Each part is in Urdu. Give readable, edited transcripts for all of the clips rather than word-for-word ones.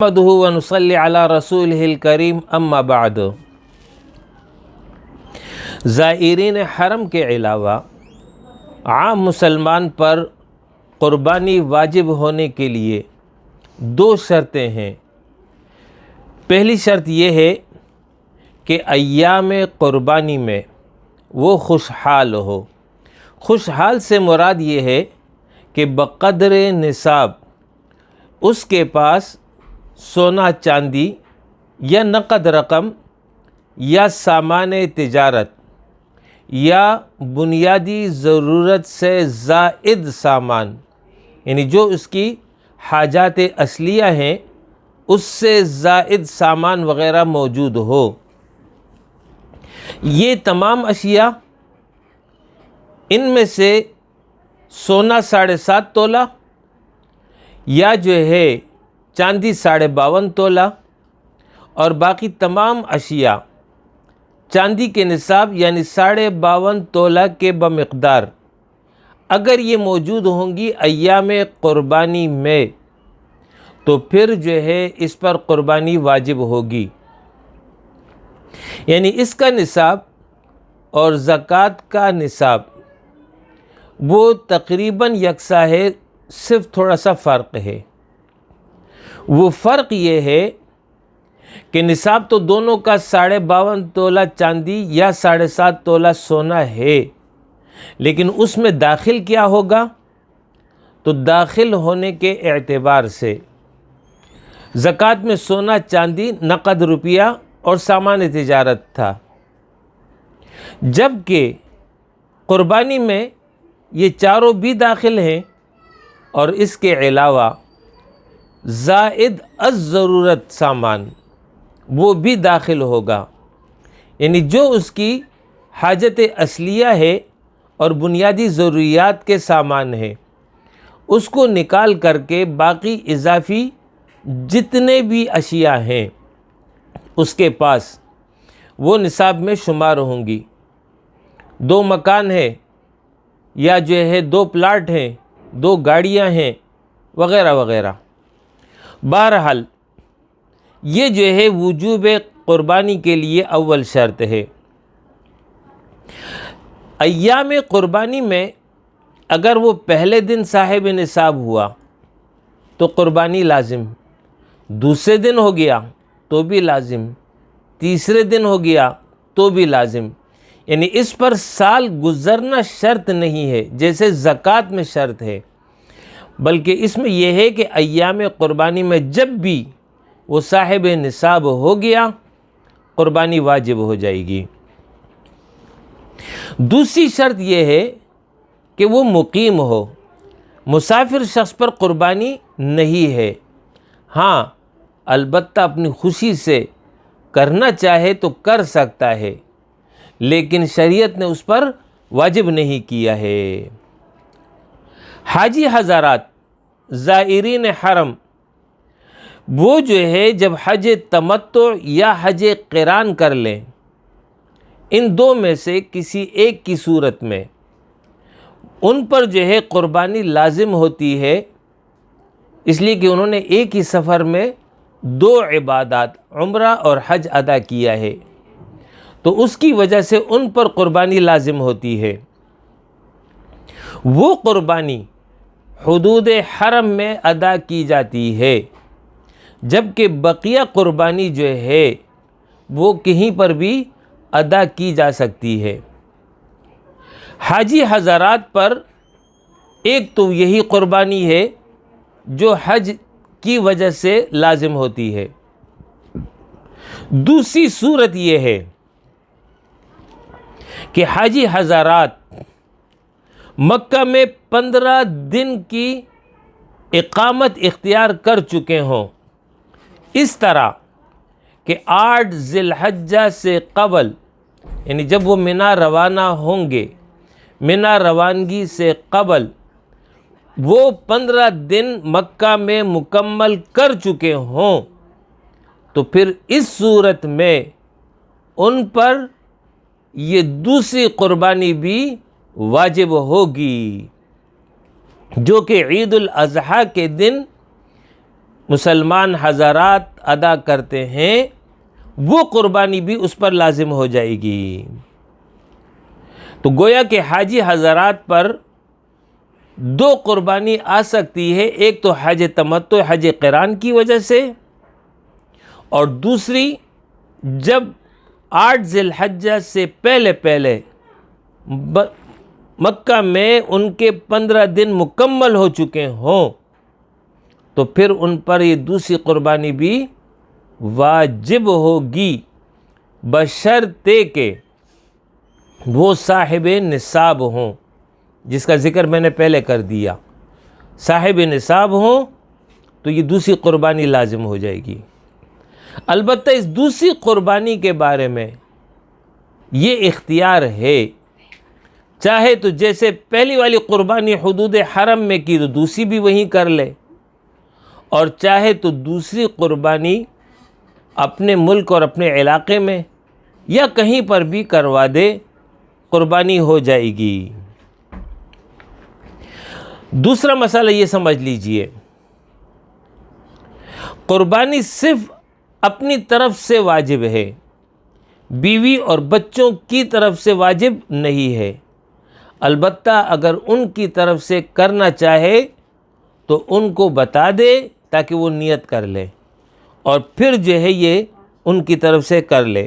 نحمده ونصلي على رسوله الکریم اما بعد۔ زائرین حرم کے علاوہ عام مسلمان پر قربانی واجب ہونے کے لیے دو شرطیں ہیں۔ پہلی شرط یہ ہے کہ ایام قربانی میں وہ خوشحال ہو۔ خوشحال سے مراد یہ ہے کہ بقدر نصاب اس کے پاس سونا چاندی یا نقد رقم یا سامان تجارت یا بنیادی ضرورت سے زائد سامان، یعنی جو اس کی حاجات اصلیہ ہیں اس سے زائد سامان وغیرہ موجود ہو۔ یہ تمام اشیاء، ان میں سے سونا 7.5 تولہ یا جو ہے چاندی 52.5 تولہ اور باقی تمام اشیاء چاندی کے نصاب یعنی 52.5 تولہ کے بمقدار اگر یہ موجود ہوں گی ایام قربانی میں تو پھر جو ہے اس پر قربانی واجب ہوگی۔ یعنی اس کا نصاب اور زکوٰۃ کا نصاب وہ تقریباً یکساں ہے، صرف تھوڑا سا فرق ہے۔ وہ فرق یہ ہے کہ نصاب تو دونوں کا 52.5 تولہ چاندی یا 7.5 تولہ سونا ہے، لیکن اس میں داخل کیا ہوگا؟ تو داخل ہونے کے اعتبار سے زکوٰۃ میں سونا چاندی نقد روپیہ اور سامان تجارت تھا، جبکہ قربانی میں یہ چاروں بھی داخل ہیں اور اس کے علاوہ زائد الضرورت سامان وہ بھی داخل ہوگا، یعنی جو اس کی حاجت اصلیہ ہے اور بنیادی ضروریات کے سامان ہیں اس کو نکال کر کے باقی اضافی جتنے بھی اشیاء ہیں اس کے پاس وہ نصاب میں شمار ہوں گی۔ 2 مکان ہے یا جو ہے 2 پلاٹ ہیں، 2 گاڑیاں ہیں وغیرہ وغیرہ۔ بہرحال یہ جو ہے وجوب قربانی کے لیے اول شرط ہے۔ ایام قربانی میں اگر وہ پہلے دن صاحب نصاب ہوا تو قربانی لازم، دوسرے دن ہو گیا تو بھی لازم، تیسرے دن ہو گیا تو بھی لازم، یعنی اس پر سال گزرنا شرط نہیں ہے جیسے زکوٰۃ میں شرط ہے، بلکہ اس میں یہ ہے کہ ایام قربانی میں جب بھی وہ صاحب نصاب ہو گیا قربانی واجب ہو جائے گی۔ دوسری شرط یہ ہے کہ وہ مقیم ہو، مسافر شخص پر قربانی نہیں ہے۔ ہاں البتہ اپنی خوشی سے کرنا چاہے تو کر سکتا ہے، لیکن شریعت نے اس پر واجب نہیں کیا ہے۔ حاجی حضرات، زائرین حرم، وہ جو ہے جب حج تمتع یا حج قران کر لیں، ان دو میں سے کسی ایک کی صورت میں ان پر جو ہے قربانی لازم ہوتی ہے، اس لیے کہ انہوں نے ایک ہی سفر میں 2 عبادات عمرہ اور حج ادا کیا ہے، تو اس کی وجہ سے ان پر قربانی لازم ہوتی ہے۔ وہ قربانی حدود حرم میں ادا کی جاتی ہے، جبکہ بقیہ قربانی جو ہے وہ کہیں پر بھی ادا کی جا سکتی ہے۔ حاجی حضرات پر ایک تو یہی قربانی ہے جو حج کی وجہ سے لازم ہوتی ہے، دوسری صورت یہ ہے کہ حاجی حضرات مکہ میں 15 دن کی اقامت اختیار کر چکے ہوں، اس طرح کہ 8 ذی الحجہ سے قبل، یعنی جب وہ منا روانہ ہوں گے، منا روانگی سے قبل وہ 15 دن مکہ میں مکمل کر چکے ہوں، تو پھر اس صورت میں ان پر یہ دوسری قربانی بھی واجب ہوگی، جو کہ عید الاضحیٰ کے دن مسلمان حضرات ادا کرتے ہیں وہ قربانی بھی اس پر لازم ہو جائے گی۔ تو گویا کہ حاجی حضرات پر دو قربانی آ سکتی ہے، ایک تو حج تمتع حج قران کی وجہ سے، اور دوسری جب 8 ذی الحجہ سے پہلے مکہ میں ان کے 15 دن مکمل ہو چکے ہوں تو پھر ان پر یہ دوسری قربانی بھی واجب ہوگی، بشرطے کہ وہ صاحب نصاب ہوں، جس کا ذکر میں نے پہلے کر دیا۔ صاحب نصاب ہوں تو یہ دوسری قربانی لازم ہو جائے گی۔ البتہ اس دوسری قربانی کے بارے میں یہ اختیار ہے، چاہے تو جیسے پہلی والی قربانی حدود حرم میں کی تو دوسری بھی وہیں کر لے، اور چاہے تو دوسری قربانی اپنے ملک اور اپنے علاقے میں یا کہیں پر بھی کروا دے، قربانی ہو جائے گی۔ دوسرا مسئلہ یہ سمجھ لیجئے، قربانی صرف اپنی طرف سے واجب ہے، بیوی اور بچوں کی طرف سے واجب نہیں ہے۔ البتہ اگر ان کی طرف سے کرنا چاہے تو ان کو بتا دے تاکہ وہ نیت کر لے، اور پھر جو ہے یہ ان کی طرف سے کر لے۔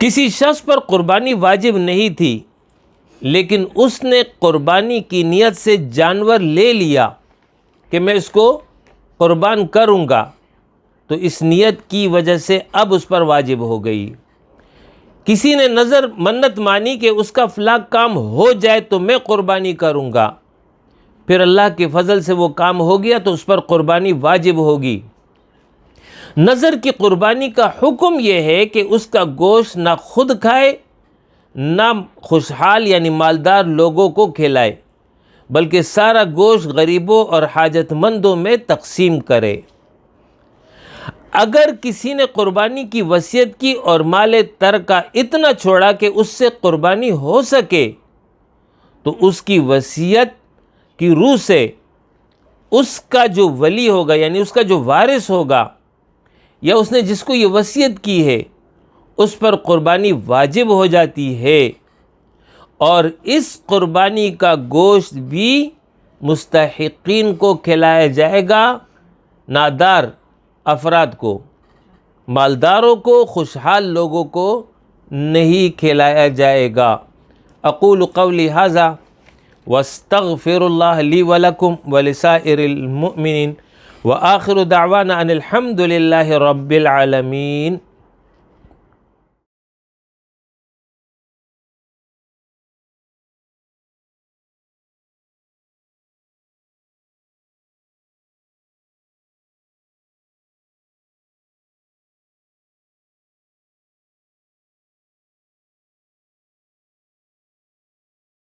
کسی شخص پر قربانی واجب نہیں تھی لیکن اس نے قربانی کی نیت سے جانور لے لیا کہ میں اس کو قربان کروں گا، تو اس نیت کی وجہ سے اب اس پر واجب ہو گئی۔ کسی نے نظر منت مانی کہ اس کا فلاں کام ہو جائے تو میں قربانی کروں گا، پھر اللہ کے فضل سے وہ کام ہو گیا تو اس پر قربانی واجب ہوگی۔ نظر کی قربانی کا حکم یہ ہے کہ اس کا گوشت نہ خود کھائے نہ خوشحال یعنی مالدار لوگوں کو کھلائے، بلکہ سارا گوشت غریبوں اور حاجت مندوں میں تقسیم کرے۔ اگر کسی نے قربانی کی وصیت کی اور مال ترکہ اتنا چھوڑا کہ اس سے قربانی ہو سکے تو اس کی وصیت کی روح سے اس کا جو ولی ہوگا یعنی اس کا جو وارث ہوگا یا اس نے جس کو یہ وصیت کی ہے اس پر قربانی واجب ہو جاتی ہے، اور اس قربانی کا گوشت بھی مستحقین کو کھلایا جائے گا، نادار افراد کو، مالداروں کو، خوشحال لوگوں کو نہیں کھلایا جائے گا۔ اقول قولی ھذا واستغفر اللہ لی ولکم ولسائر المؤمنین وآخر دعوانا ان الحمد للہ رب العالمین۔